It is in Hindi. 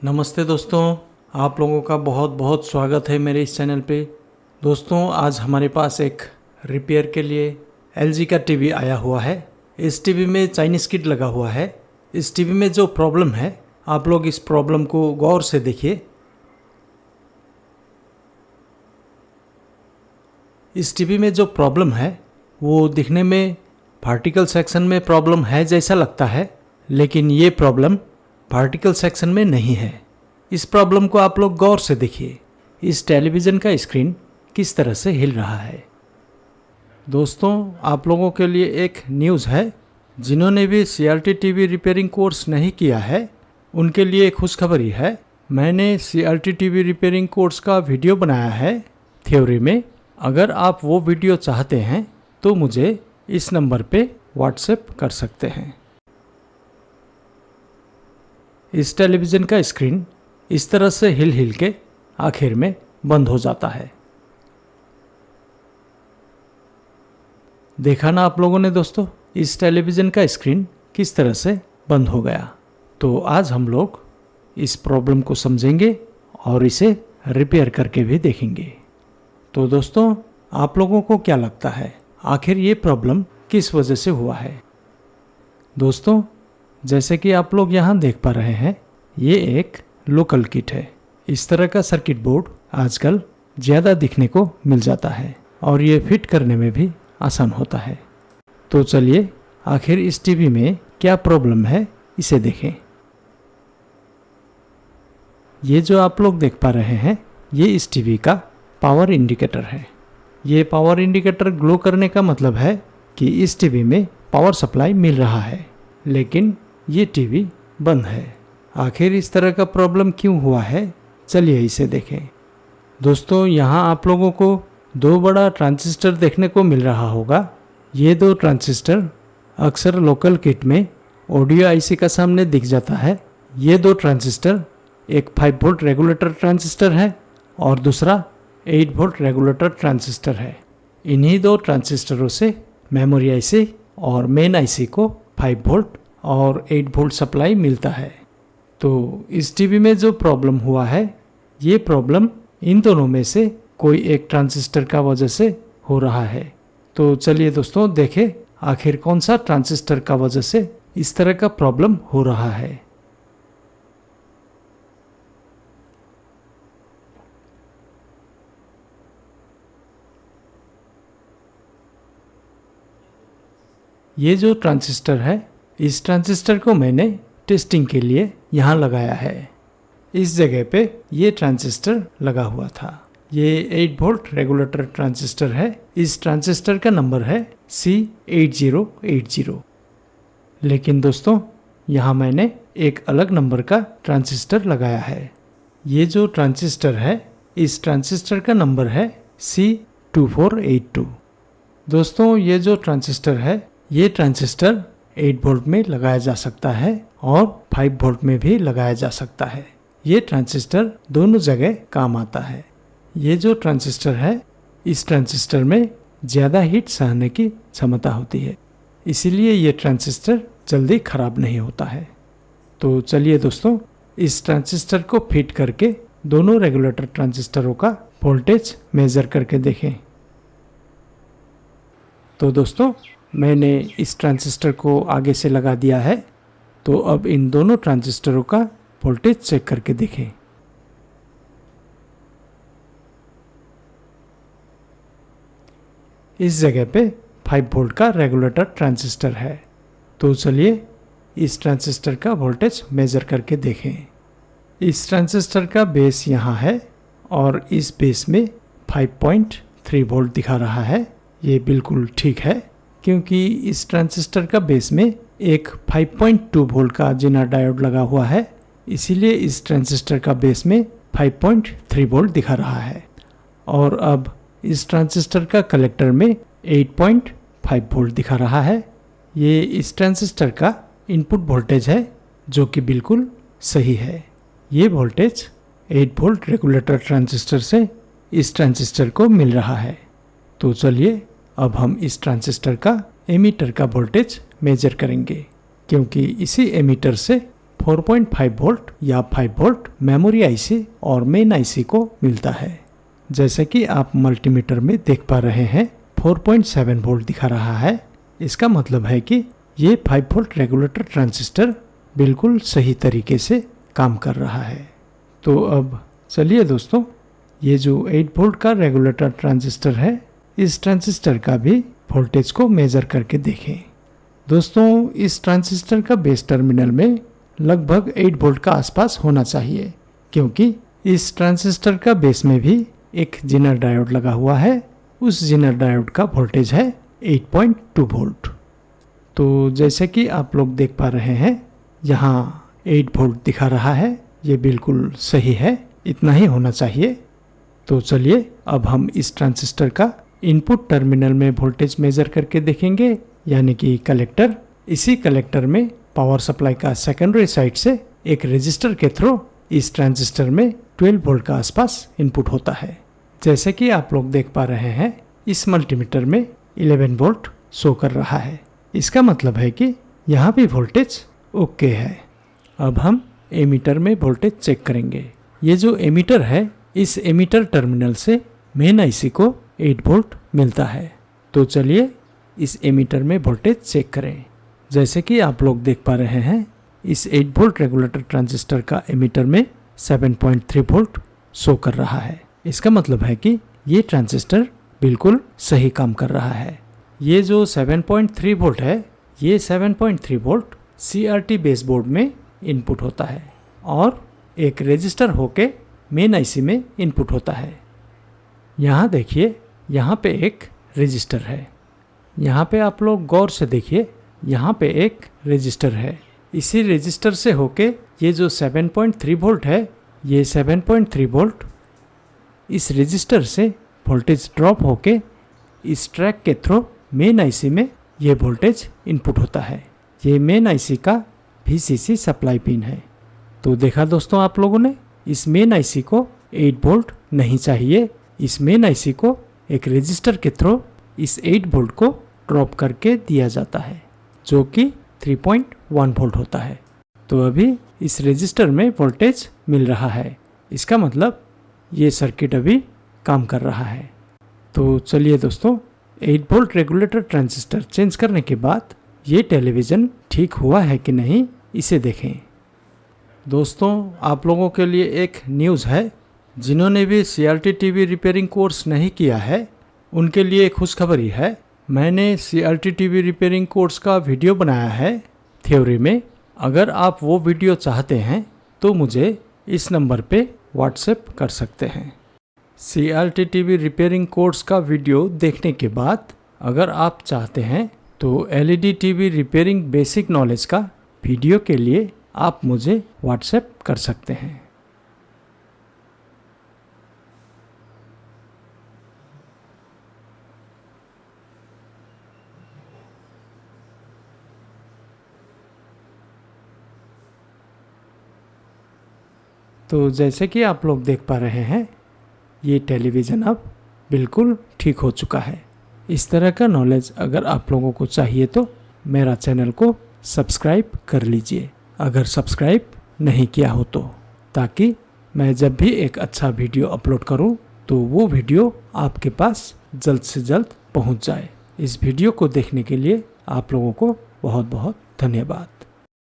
नमस्ते दोस्तों, आप लोगों का बहुत बहुत स्वागत है मेरे इस चैनल पे। दोस्तों, आज हमारे पास एक रिपेयर के लिए LG का टीवी आया हुआ है। इस टीवी में चाइनीज़ किट लगा हुआ है। इस टीवी में जो प्रॉब्लम है, आप लोग इस प्रॉब्लम को गौर से देखिए। इस टीवी में जो प्रॉब्लम है वो दिखने में वर्टिकल सेक्शन में प्रॉब्लम है जैसा लगता है, लेकिन ये प्रॉब्लम वर्टिकल सेक्शन में नहीं है। इस प्रॉब्लम को आप लोग गौर से देखिए। इस टेलीविज़न का स्क्रीन किस तरह से हिल रहा है। दोस्तों, आप लोगों के लिए एक न्यूज़ है। जिन्होंने भी CRT टीवी रिपेयरिंग कोर्स नहीं किया है, उनके लिए खुशखबरी है। मैंने CRT टीवी रिपेयरिंग कोर्स का वीडियो बनाया है थ्योरी में। अगर आप वो वीडियो चाहते हैं तो मुझे इस नंबर पे व्हाट्सएप कर सकते हैं। इस टेलीविज़न का स्क्रीन इस तरह से हिल हिल के आखिर में बंद हो जाता है। देखा ना आप लोगों ने दोस्तों, इस टेलीविज़न का स्क्रीन किस तरह से बंद हो गया। तो आज हम लोग इस प्रॉब्लम को समझेंगे और इसे रिपेयर करके भी देखेंगे। तो दोस्तों, आप लोगों को क्या लगता है आखिर ये प्रॉब्लम किस वजह से हुआ है? दोस्तों, जैसे कि आप लोग यहाँ देख पा रहे हैं, ये एक लोकल किट है। इस तरह का सर्किट बोर्ड आजकल ज़्यादा दिखने को मिल जाता है और ये फिट करने में भी आसान होता है। तो चलिए आखिर इस टीवी में क्या प्रॉब्लम है इसे देखें। ये जो आप लोग देख पा रहे हैं, ये इस टीवी का पावर इंडिकेटर है। ये पावर इंडिकेटर ग्लो करने का मतलब है कि इस टीवी में पावर सप्लाई मिल रहा है, लेकिन ये टीवी बंद है। आखिर इस तरह का प्रॉब्लम क्यों हुआ है, चलिए इसे देखें। दोस्तों, यहाँ आप लोगों को दो बड़ा ट्रांजिस्टर देखने को मिल रहा होगा। ये दो ट्रांजिस्टर अक्सर लोकल किट में ऑडियो IC का सामने दिख जाता है। ये दो ट्रांजिस्टर एक 5 वोल्ट रेगुलेटर ट्रांजिस्टर है और दूसरा 8 वोल्ट रेगुलेटर ट्रांजिस्टर है। इन्हीं दो ट्रांजिस्टरों से मेमोरी IC और मेन IC को 5 वोल्ट और 8 वोल्ट सप्लाई मिलता है। तो इस टीवी में जो प्रॉब्लम हुआ है, ये प्रॉब्लम इन दोनों में से कोई एक ट्रांजिस्टर का वजह से हो रहा है। तो चलिए दोस्तों देखें आखिर कौन सा ट्रांजिस्टर का वजह से इस तरह का प्रॉब्लम हो रहा है। ये जो ट्रांजिस्टर है, इस ट्रांजिस्टर को मैंने टेस्टिंग के लिए यहाँ लगाया है। इस जगह पे ये ट्रांजिस्टर लगा हुआ था। ये 8 वोल्ट रेगुलेटर ट्रांजिस्टर है। इस ट्रांजिस्टर का नंबर है C8080। लेकिन दोस्तों, यहाँ मैंने एक अलग नंबर का ट्रांजिस्टर लगाया है। ये जो ट्रांजिस्टर है, इस ट्रांजिस्टर का नंबर है C2482। दोस्तों, ये जो ट्रांजिस्टर है, ये ट्रांजिस्टर 8 वोल्ट में लगाया जा सकता है और 5 वोल्ट में भी लगाया जा सकता है। ये ट्रांजिस्टर दोनों जगह काम आता है। ये जो ट्रांजिस्टर है, इस ट्रांजिस्टर में ज़्यादा हीट सहने की क्षमता होती है, इसीलिए ये ट्रांजिस्टर जल्दी खराब नहीं होता है। तो चलिए दोस्तों, इस ट्रांजिस्टर को फिट करके दोनों रेगुलेटर ट्रांजिस्टरों का वोल्टेज मेज़र करके देखें। तो दोस्तों, मैंने इस ट्रांजिस्टर को आगे से लगा दिया है। तो अब इन दोनों ट्रांजिस्टरों का वोल्टेज चेक करके देखें। इस जगह पे 5 वोल्ट का रेगुलेटर ट्रांजिस्टर है। तो चलिए इस ट्रांजिस्टर का वोल्टेज मेज़र करके देखें। इस ट्रांजिस्टर का बेस यहाँ है और इस बेस में 5.3 वोल्ट दिखा रहा है। ये बिल्कुल ठीक है, क्योंकि इस ट्रांजिस्टर का बेस में एक 5.2 वोल्ट का जेनर डायोड लगा हुआ है, इसीलिए इस ट्रांजिस्टर का बेस में 5.3 वोल्ट दिखा रहा है। और अब इस ट्रांजिस्टर का कलेक्टर में 8.5 वोल्ट दिखा रहा है। ये इस ट्रांजिस्टर का इनपुट वोल्टेज है, जो कि बिल्कुल सही है। ये वोल्टेज 8 वोल्ट रेगुलेटर ट्रांजिस्टर से इस ट्रांजिस्टर को मिल रहा है। तो चलिए अब हम इस ट्रांजिस्टर का एमीटर का वोल्टेज मेजर करेंगे, क्योंकि इसी एमीटर से 4.5 वोल्ट या 5 वोल्ट मेमोरी आईसी और मेन आईसी को मिलता है। जैसे कि आप मल्टीमीटर में देख पा रहे हैं 4.7 वोल्ट दिखा रहा है। इसका मतलब है कि ये 5 वोल्ट रेगुलेटर ट्रांजिस्टर बिल्कुल सही तरीके से काम कर रहा है। तो अब चलिए दोस्तों, ये जो 8 वोल्ट का रेगुलेटर ट्रांजिस्टर है, इस ट्रांजिस्टर का भी वोल्टेज को मेजर करके देखें। दोस्तों, इस ट्रांजिस्टर का बेस टर्मिनल में लगभग 8 वोल्ट का आसपास होना चाहिए, क्योंकि इस ट्रांजिस्टर का बेस में भी एक जिनर डायोड लगा हुआ है। उस जिनर डायोड का वोल्टेज है 8.2 वोल्ट। तो जैसे कि आप लोग देख पा रहे हैं, यहाँ 8 वोल्ट दिखा रहा है। ये बिल्कुल सही है, इतना ही होना चाहिए। तो चलिए अब हम इस ट्रांजिस्टर का इनपुट टर्मिनल में वोल्टेज मेजर करके देखेंगे, यानी कि कलेक्टर। इसी कलेक्टर में पावर सप्लाई का सेकेंडरी साइड से एक रेजिस्टर के थ्रू इस ट्रांजिस्टर में 12 वोल्ट का आसपास इनपुट होता है। जैसे कि आप लोग देख पा रहे हैं, इस मल्टीमीटर में 11 वोल्ट शो कर रहा है। इसका मतलब है कि यहाँ भी वोल्टेज ओके है। अब हम एमीटर में वोल्टेज चेक करेंगे। ये जो एमीटर है, इस एमीटर टर्मिनल से मेन आईसी को 8 वोल्ट मिलता है। तो चलिए इस एमीटर में वोल्टेज चेक करें। जैसे कि आप लोग देख पा रहे हैं, इस 8 वोल्ट रेगुलेटर ट्रांजिस्टर का एमीटर में 7.3 वोल्ट शो कर रहा है। इसका मतलब है कि ये ट्रांजिस्टर बिल्कुल सही काम कर रहा है। ये जो 7.3 वोल्ट है, ये 7.3 वोल्ट CRT बेसबोर्ड में इनपुट होता है और एक रेजिस्टर होके मेन आईसी में इनपुट होता है। यहाँ देखिए, यहाँ पे एक रेजिस्टर है। यहाँ पे आप लोग गौर से देखिए, यहाँ पे एक रेजिस्टर है। इसी रेजिस्टर से होके ये जो 7.3 वोल्ट है, ये 7.3 वोल्ट इस रेजिस्टर से वोल्टेज ड्रॉप होके इस ट्रैक के थ्रू मेन आईसी में ये वोल्टेज इनपुट होता है। ये मेन आईसी का VCC सप्लाई पिन है। तो देखा दोस्तों आप लोगों ने, इस मेन आईसी को 8 वोल्ट नहीं चाहिए। इस मेन आईसी को एक रेजिस्टर के थ्रू इस 8 वोल्ट को ड्रॉप करके दिया जाता है, जो कि 3.1 वोल्ट होता है। तो अभी इस रेजिस्टर में वोल्टेज मिल रहा है। इसका मतलब ये सर्किट अभी काम कर रहा है। तो चलिए दोस्तों, 8 वोल्ट रेगुलेटर ट्रांजिस्टर चेंज करने के बाद ये टेलीविज़न ठीक हुआ है कि नहीं, इसे देखें। दोस्तों, आप लोगों के लिए एक न्यूज़ है। जिन्होंने भी CRT TV रिपेयरिंग कोर्स नहीं किया है, उनके लिए खुशखबरी है। मैंने CRT TV रिपेयरिंग कोर्स का वीडियो बनाया है थ्योरी में। अगर आप वो वीडियो चाहते हैं तो मुझे इस नंबर पे व्हाट्सएप कर सकते हैं। CRT TV रिपेयरिंग कोर्स का वीडियो देखने के बाद अगर आप चाहते हैं तो LED TV repairing basic knowledge का वीडियो के लिए आप मुझे व्हाट्सएप कर सकते हैं। तो जैसे कि आप लोग देख पा रहे हैं, ये टेलीविज़न अब बिल्कुल ठीक हो चुका है। इस तरह का नॉलेज अगर आप लोगों को चाहिए तो मेरा चैनल को सब्सक्राइब कर लीजिए, अगर सब्सक्राइब नहीं किया हो तो, ताकि मैं जब भी एक अच्छा वीडियो अपलोड करूं तो वो वीडियो आपके पास जल्द से जल्द पहुंच जाए। इस वीडियो को देखने के लिए आप लोगों को बहुत बहुत धन्यवाद।